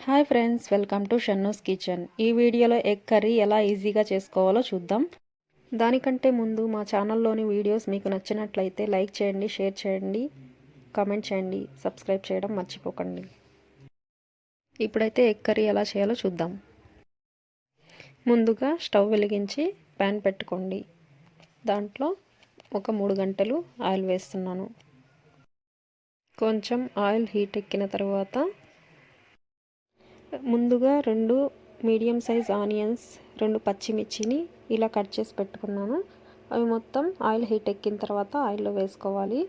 Hi friends, welcome to Shannu's kitchen. ఈ వీడియోలో egg curry ఎలా ఈజీగా చేసుకోవాలో చూద్దాం. దానికంటే ముందు మా ఛానల్లోని వీడియోస్ మీకు నచ్చినట్లయితే లైక్ చేయండి, షేర్ చేయండి, కామెంట్ చేయండి, సబ్స్క్రైబ్ చేయడం మర్చిపోకండి. ఇప్పుడైతే ఎగ్ కర్రీ ఎలా చేయాలో చూద్దాం. ముందుగా స్టవ్ వెలిగించి ప్యాన్ పెట్టుకోండి. దాంట్లో ఒక 3 గంటలు ఆయిల్ వేస్తున్నాను. కొంచెం ఆయిల్ హీట్ ఎక్కిన తర్వాత ముందుగా 2 మీడియం సైజ్ ఆనియన్స్, 2 పచ్చిమిర్చిని ఇలా కట్ చేసి పెట్టుకున్నాను. అవి మొత్తం ఆయిల్ హీట్ ఎక్కిన తర్వాత ఆయిల్లో వేసుకోవాలి.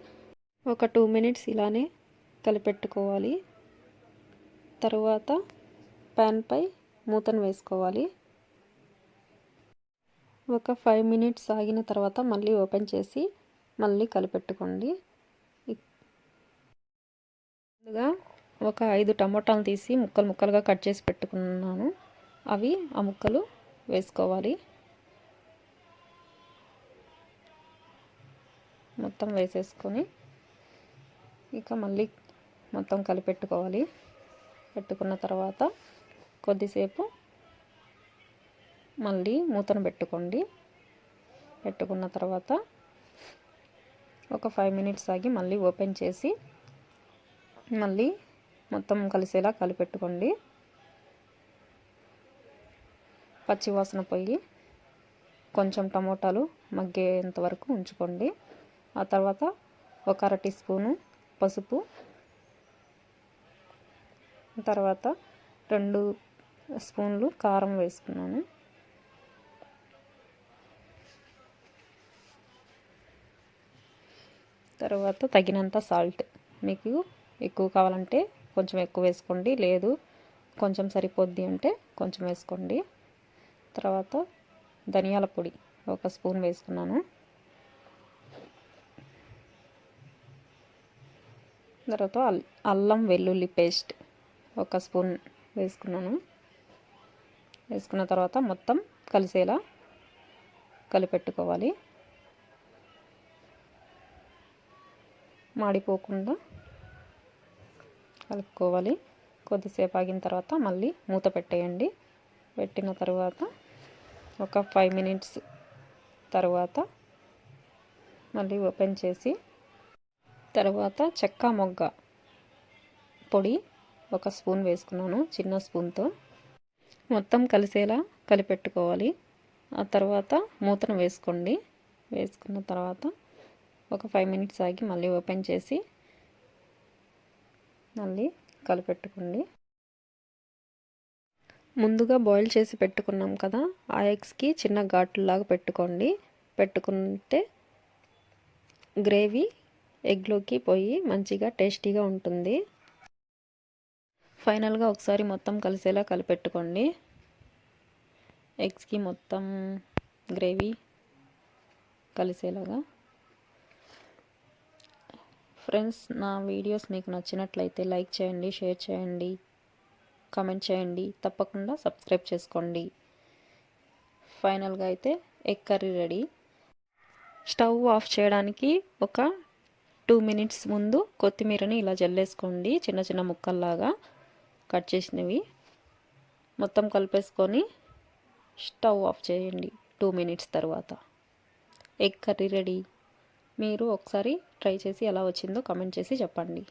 ఒక 2 మినిట్స్ ఇలానే కలిపెట్టుకోవాలి. తర్వాత ప్యాన్పై మూతను వేసుకోవాలి. ఒక 5 మినిట్స్ ఆగిన తర్వాత మళ్ళీ ఓపెన్ చేసి మళ్ళీ కలిపెట్టుకోండి. ముందుగా ఒక 5 టమోటాలు తీసి ముక్కలుగా కట్ చేసి పెట్టుకున్నాను. అవి ఆ ముక్కలు వేసుకోవాలి. మొత్తం వేసేసుకొని ఇక మళ్ళీ మొత్తం కలిపెట్టుకోవాలి. పెట్టుకున్న తర్వాత కొద్దిసేపు మళ్ళీ మూతను పెట్టుకోండి. పెట్టుకున్న తర్వాత ఒక 5 మినిట్స్ ఆగి మళ్ళీ ఓపెన్ చేసి మళ్ళీ మొత్తం కలిసేలా కలిపెట్టుకోండి. పచ్చివాసన పోయి కొంచెం టమోటాలు మగ్గేంత వరకు ఉంచుకోండి. ఆ తర్వాత ఒక 1/2 టీ స్పూను పసుపు, తర్వాత 2 స్పూన్లు కారం వేసుకున్నాను. తర్వాత తగినంత సాల్ట్. మీకు ఎక్కువ కావాలంటే కొంచెం ఎక్కువ వేసుకోండి, లేదు కొంచెం సరిపోద్ది అంటే కొంచెం వేసుకోండి. తర్వాత ధనియాల పొడి 1 స్పూన్ వేసుకున్నాను. తర్వాత అల్లం వెల్లుల్లి పేస్ట్ 1 స్పూన్ వేసుకున్నాను. వేసుకున్న తర్వాత మొత్తం కలిసేలా కలిపెట్టుకోవాలి. మాడిపోకుండా కలుపుకోవాలి. కొద్దిసేపు ఆగిన తర్వాత మళ్ళీ మూత పెట్టేయండి. పెట్టిన తర్వాత ఒక 5 మినిట్స్ తర్వాత మళ్ళీ ఓపెన్ చేసి తర్వాత చెక్క మొగ్గ పొడి 1 స్పూన్ వేసుకున్నాను. చిన్న స్పూన్తో మొత్తం కలిసేలా కలిపెట్టుకోవాలి. ఆ తర్వాత మూతను వేసుకోండి. వేసుకున్న తర్వాత ఒక 5 మినిట్స్ ఆగి మళ్ళీ ఓపెన్ చేసి మళ్ళీ కలిపెట్టుకోండి. ముందుగా బాయిల్ చేసి పెట్టుకున్నాం కదా, ఆ ఎగ్స్కి చిన్న ఘాట్లులాగా పెట్టుకోండి. పెట్టుకుంటే గ్రేవీ ఎగ్లోకి పోయి మంచిగా టేస్టీగా ఉంటుంది. ఫైనల్గా ఒకసారి మొత్తం కలిసేలా కలిపెట్టుకోండి. ఎగ్స్కి మొత్తం గ్రేవీ కలిసేలాగా. ఫ్రెండ్స్, నా వీడియోస్ మీకు నచ్చినట్లయితే లైక్ చేయండి, షేర్ చేయండి, కామెంట్ చేయండి, తప్పకుండా సబ్స్క్రైబ్ చేసుకోండి. ఫైనల్గా అయితే egg curry ready. Stove off చేయడానికి ఒక 2 మినిట్స్ ముందు కొత్తిమీరని ఇలా జల్లేసుకోండి. చిన్న చిన్న ముక్కల్లాగా కట్ చేసినవి మొత్తం కలిపేసుకొని స్టవ్ ఆఫ్ చేయండి. 2 మినిట్స్ తర్వాత ఎగ్ కర్రీ రెడీ. మీరు ఒకసారి ట్రై చేసి ఎలా వచ్చిందో కామెంట్ చేసి చెప్పండి.